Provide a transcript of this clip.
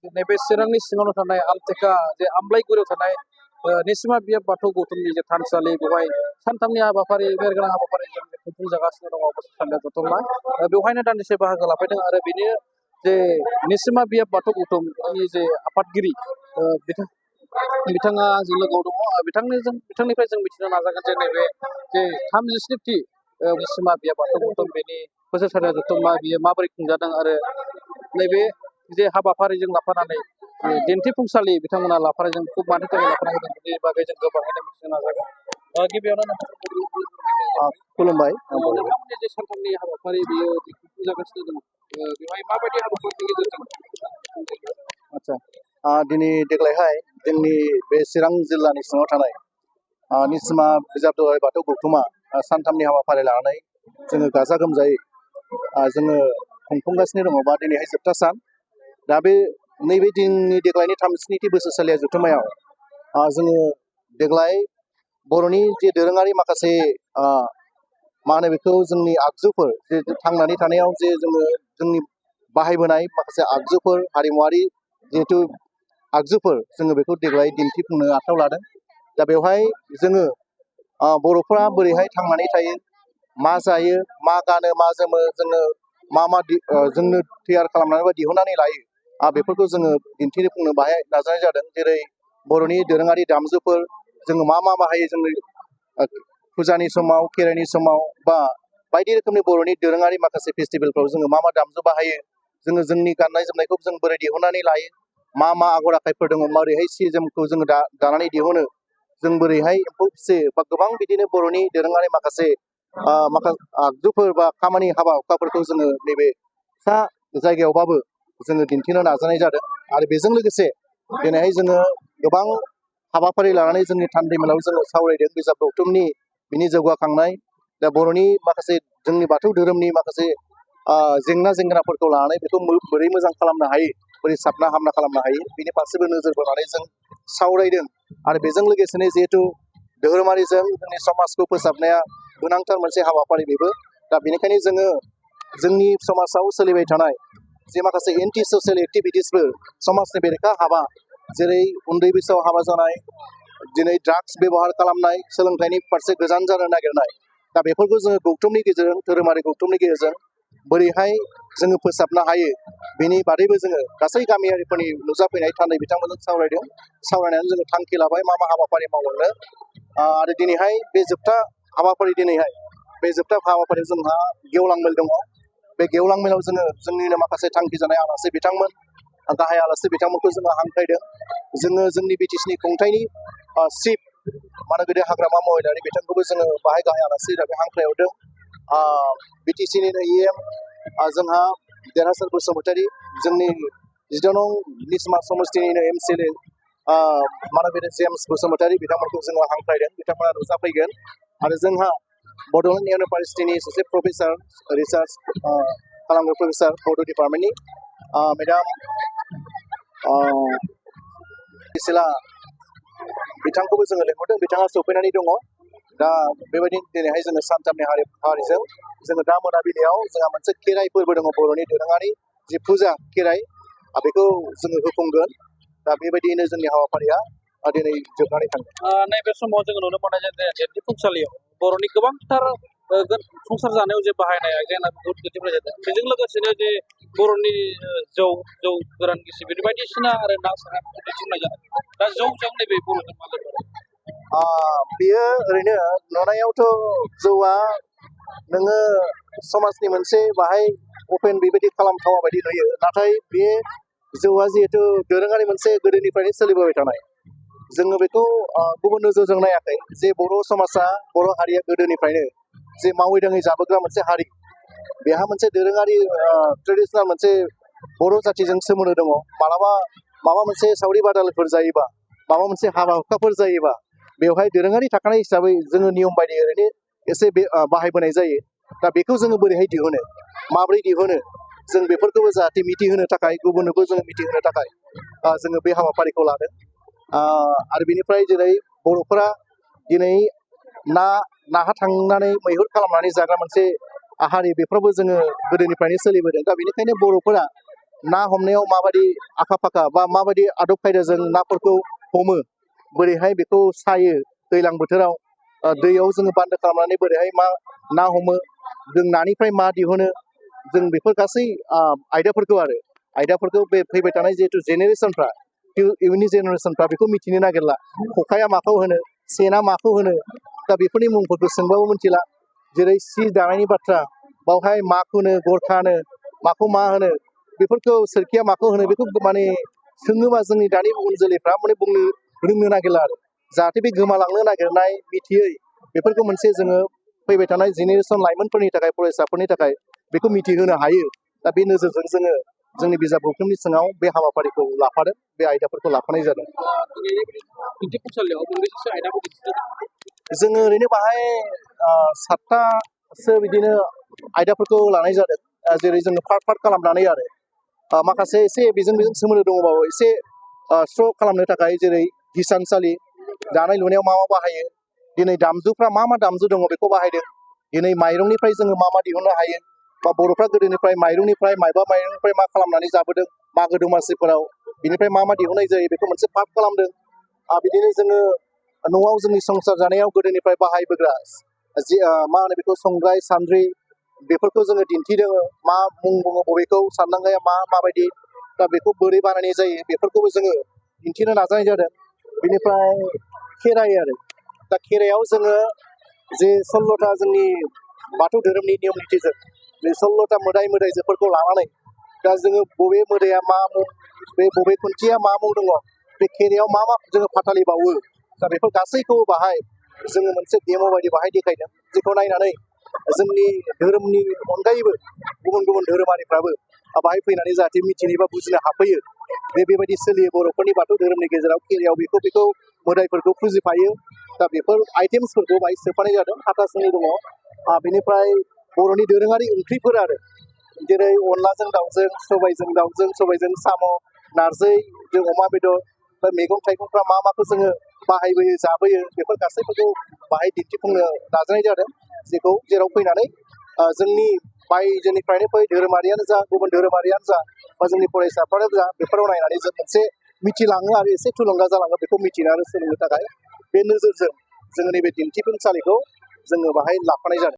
नैबे चिरांनि सिङावनो थानाय आमथेखा जे आमलायगुरियाव थानाय निसिमा बियाब बाथौ गौथुमनि जे थानसालि बेवहाय सानथामनि हाबाफारि मेहेरगोनां हाबाफारिजों खुंफुंजागासिनो दङ बोसोरसालिया जथुम्मा बेवहायनो दान्दिसे बाहागो लाफैदों आरो बेनि जे निसिमा बियाब बाथौ गौथुमनि जे आफादगिरि बिथाङा आंजों लोगोआव दङ बिथांनिफ्राय जों मिथिनो नाजागोन जे नैबे जे 37थि निसिमा बियाब बाथौ गौथुम बेनि बोसोरसालिया जथुम्मा बियो माबोरै खुंजादों आरो नैबे जे हाबाफारिजों लाफानानै दिन्थिफुंसालि बिथांमोना लाफानायजों खुब मानि थाखाय लाफानाय होदों बेनि बागै जों गोबाङैनो मिथिनो नाजागोन गिबियावनो खुलुमबाय नोंथांमोननि जे सानथामनि हाबाफारि बियो खुंजागासिनो दङ बेवहाय माबायदि हाबाफारिनि गेजेरजों आदसा दिनै देग्लायहाय जोंनि बे चिरां जिल्लानि सिङाव थानाय निसिमा बिजाब दहाय बाथौ गौथुमा सानथामनि हाबाफारि लानानै जोङो गाजा गोमजायै जोङो खुंफुंगासिनो दङ बा दिनैहाय जोबथा सान दा बे नैबे दिननि देग्लायनि 37थि बोसोरसालिया जथुम्मायाव जोङो देग्लाय बर'नि जे दोरोङारि माखासे मा होनो बेखौ जोंनि आगजुफोर जे थांनानै थानायाव जे जोंनि बाहायबोनाय माखासे आगजुफोर हारिमुवारि जिहेथु आगजुफोर जोङो बेखौ देग्लाय दिन्थिफुंनो आखायाव लादों दा बेवहाय जोङो बर'फ्रा बोरैहाय थांनानै थायो मा जायो मा गानो मा जोमो जोङो मा जोंनो तैयार खालामनानै बा दिहुननानै लायो बेफोरखौ जोङो दिन्थिफुंनो बाहाय नाजानाय जादों जेरै बर'नि दोरोङारि दामजुफोर जोङो मा बाहायो जोंनि फुजानि समाव खेराइनि समाव बा बायदि रोखोमनि बर'नि दोरोङारि माखासे फेस्टिभेलफ्राव जोङो मा दामजु बाहायो जोङो जोंनि गाननाय जोमनायखौ जों बोरै दिहुननानै लायो मा आगर आखाइफोर दङ माबोरैहाय सि जोमखौ जोङो दानानै दिहुनो जों बोरैहाय एम्फौ फिसियो बा गोबां बिदिनो बर'नि दोरोङारि माखासे आगजुफोर बा खामानि हाबा हुखाफोरखौ जोङो नैबे फिसा जायगायावबाबो जोङो दिन्थिनो नाजानाय जादों आरो बेजों लोगोसे दिनैहाय जोङो गोबां हाबाफारि लानानै जोंनि थान्दैमेलाव जोङो सावरायदों बिजाब गौथुमनि बिनि जौगाखांनाय दा बर'नि माखासे जोंनि बाथौ धोरोमनि माखासे जेंनाफोरखौ लानानै बेखौ बोरै मोजां खालामनो हायो बोरै साबना हामना खालामनो हायो बिनि फारसेबो नोजोर बोनानै जों सावरायदों आरो बेजों लोगोसेनो जिहेथु धोरोमारिजों जोंनि समाजखौ फोसाबनाया गोनांथार मोनसे हाबाफारि बेबो दा बेनिखायनो जोङो जोंनि समाजाव सोलिबाय थानाय जे माखासे एन्टि ससियेल एक्टिभिटिसफोर समाजनि बेरेखा हाबा जेरै उन्दै बैसोआव हाबा जानाय दिनै ड्राग्स बेबहार खालामनाय सोलोंथाइनि फारसे गोजान जानो नागिरनाय दा बेफोरखौ जोङो गौथुमनि गेजेरजों धोरोमारि गौथुमनि गेजेरजों बोरैहाय जोङो फोसाबनो हायो बेनि बादैबो जोङो गासै गामियारिफोरनि नुजाफैनाय थान्दै बिथांमोनजों सावरायदों सावरायनानै जोङो थांखि लाबाय मा हाबाफारि मावलांनो आरो दिनैहाय बे जोबथा हाबाफारि बे जोबथा हाबाफारियाव जोंहा गेवलां मेल दङ बे गेवलां मेलाव जोङो जोंनिनो माखासे थांखि जानाय आलासि बिथांमोन गाहाय आलासि बिथांमोनखौ जोङो हांख्रायदों जोङो जोंनि बिटिसिनि खुंथायनि चिफ मानगोदै हाग्रामा महिलारि बिथांखौबो जोङो बाहाय गाहाय आलासि हिसाबै हांख्रायहरदों बिटिसिनिनो EM जोंहा देरहासार बसुमतारी जोंनि 12 नं निसिमा समस्तिनिनो MCLA मानगोदै जेम्स बसुमतारी बिथांमोनखौ जोङो हांख्रायदों बिथांमोना नुजाफैगोन आरो जोंहा बड'लेण्ड इउनिभार्सिटिनि सासे प्रफेसार रिसार्च खालामग्रा प्रफेसार बड' डिपार्टमेन्टनि मेडाम सिला बिथांखौबो जोङो लेंहरदों बिथाङा सफैनानै दङ दा बेबायदिनो दिनैहाय जोङो सानथामनि हाबाफारिजों जोङो दा मोनाबिलियाव जोंहा मोनसे खेराइ फोरबो दङ बर'नि दोरोङारि जि फुजा खेराइ बेखौ जोङो होफुंगोन दा बेबायदियैनो जोंनि हाबाफारिया दिनै जोबनानै थाङो नैबे समाव जोङो नुनो मोननाय जे दिन्थिफुंसालियाव बर'नि गोबांथार संसार जानायाव जे बाहायनाय आइजें दिन्थिफुंनाय जादों बेजों लोगोसेनो जे बर'नि जौ गोरान गिसि बेफोर बायदिसिना आरो ना सारा दिन्थिफुंनाय जादों दा जौजों नैबे बर'जों मा बेयो ओरैनो नुनायावथ' जौआ नोङो समाजनि मोनसे बाहाय अपेन बेबायदि खालामथावा बायदि नुयो नाथाय बे जौआ जिहेथु दोरोङारि मोनसे गोदोनिफ्रायनो सोलिबोबाय थानाय जोङो बेखौ गुबुन नोजोरजों नायाखै जे बर' समाजा बर' हारिया गोदोनिफ्रायनो जे मावै दाङै जाबोग्रा मोनसे हारि बेहा मोनसे दोरोङारि ट्रेडिसनेल मोनसे बर' जातिजों सोमोन्दो दङ मालाबा माबा मोनसे सावरि बादालिफोर जायोबा माबा मोनसे हाबा हुखाफोर जायोबा बेवहाय दोरोङारि थाखानाय हिसाबै जोङो नियम बायदि ओरैनो एसे बाहायबोनाय जायो दा बेखौ जोङो बोरैहाय दिहुनो माब्रै दिहुनो जों बेफोरखौबो जाहाथे मिथिहोनो थाखाय गुबुननोबो जोङो मिथिहोनो थाखाय जोङो बे हाबाफारिखौ लादों आरो बेनिफ्राय जेरै बर'फोरा दिनै नाहा थांनानै मैहुर खालामनानै जाग्रा मोनसे हारि बेफोरावबो जोङो गोदोनिफ्रायनो सोलिबोदों दा बेनिखायनो बर'फोरा ना हमनायाव माबायदि आखा फाखा बा माबायदि आदब खायदाजों नाफोरखौ हमो बोरैहाय बेखौ सायो दैज्लां बोथोराव दैयाव जोङो बान्दो खालामनानै बोरैहाय मा ना हमो जों नानिफ्राय मा दिहुनो जों बेफोर गासै आयदाफोरखौ बे फैबाय थानाय जिहेतु जेनेरेसनफ्रा इयुननि जेनेरेसनफ्रा बेखौ मिथिनो नागिरला खखाया माखौ होनो सेना माखौ होनो दा बेफोरनि मुंफोरखौ सोंबाबो मिथिला जेरै सि दानायनि बाथ्रा बावहाय माखौ होनो गरखानो माखौ मा होनो बेफोरखौ सोरखिया माखौ होनो बेखौ माने सोङोबा जोंनि दानि उन जोलैफ्रा माने बुंनो रोंनो नागिरला आरो जाहाथे बे गोमालांनो नागिरनाय मिथियै बेफोरखौ मोनसे जोङो फैबाय थानाय जेनेरेसन लाइमोनफोरनि थाखाय फरायसाफोरनि थाखाय बेखौ मिथिहोनो हायो दा बे नोजोरजों जोङो जोंनि बिजाब गौथुमनि सिङाव बे हाबाफारिखौ लाफादों बे आयदाफोरखौ लाफानाय जादों दिन्थिफुंसालियाव मोनबेसेसो आयदाखौ दिन्थिदों जोङो ओरैनो बाहाय 7थासो बिदिनो आयदाफोरखौ लानाय जादों जेरै जोङो पार्ट खालामनानै आरो माखासे एसे बेजों सोमोन्दो दङबाबो एसे स्र' खालामनो थाखाय जेरै हिसानसालि दानाय लुनायाव मा बाहायो दिनै दामजुफ्रा मा दामजु दङ बेखौ बाहायदों दिनै माइरंनिफ्राय जोङो मा दिहुननो हायो बा बर'फ्रा गोदोनिफ्राय माइरंनिफ्राय माइरंनिफ्राय मा खालामनानै जाबोदों मागो दमासिफोराव बिनिफ्राय मा दिहुननाय जायो बेखौ मोनसे पार्ट खालामदों बिदिनो जोङो न'आव जोंनि संसार जानायाव गोदोनिफ्राय बाहायबोग्रा मा होनो बेखौ संग्राय सान्द्रि बेफोरखौ जोङो दिन्थिदों मा मुं बुङो बबेखौ सानदांगाया माबायदि दा बेखौ बोरै बानायनाय जायो बेफोरखौबो जोङो दिन्थिनो नाजानाय जादों बेनिफ्राय खेराइ आरो दा खेराइयाव जोङो जे 16था जोंनि बाथौ धोरोमनि नियम निथिजों बे 16था मोदाय मोदायजोफोरखौ लानानै दा जोङो बबे मोदाया मा मुं बे बबे खुन्थिया मा मुं दङ बे खेराइयाव मा जोङो फाथालि बावो दा बेफोर गासैखौबो बाहाय जोङो मोनसे डेम' बायदि बाहाय देखायदों जेखौ नायनानै जोंनि धोरोमनि अनगायैबो गुबुन गुबुन धोरोमारिफ्राबो बाहाय फैनानै जाहाथे मिथिनो बा बुजिनो हाफैयो बेबायदि सोलियो बर'फोरनि बाथौ धोरोमनि गेजेराव खेराइयाव बेखौ मोदायफोरखौ फुजिफायो दा बेफोर आइटेम्सफोरखौ बाहाय सोफानाय जादों हाथासुनि दङ बेनिफ्राय बर'नि दोरोङारि ओंख्रिफोर आरो जेरै अनलाजों दाउजों सबायजों साम' नारजिजों अमा बेदर बा मैगं थाइगंफ्रा माखौ जोङो बाहायबोयो जाबोयो बेफोर गासैफोरखौ बाहाय दिन्थिफुंनो नाजानाय जादों जेराव फैनानै जोंनि बायजोनिफ्रायनो फै धोरोमारियानो जा गुबुन धोरोमारियानो जा बा जोंनि फरायसाफ्रानो जा बेफोराव नायनानै जों मोनसे मिथिलाङो आरो एसे थुलुंगा जालाङो बेखौ मिथिनो आरो सोलोंनो थाखाय बे नोजोरजों जोङो नैबे दिन्थिफुंसालिखौ जोङो बाहाय लाफानाय जादों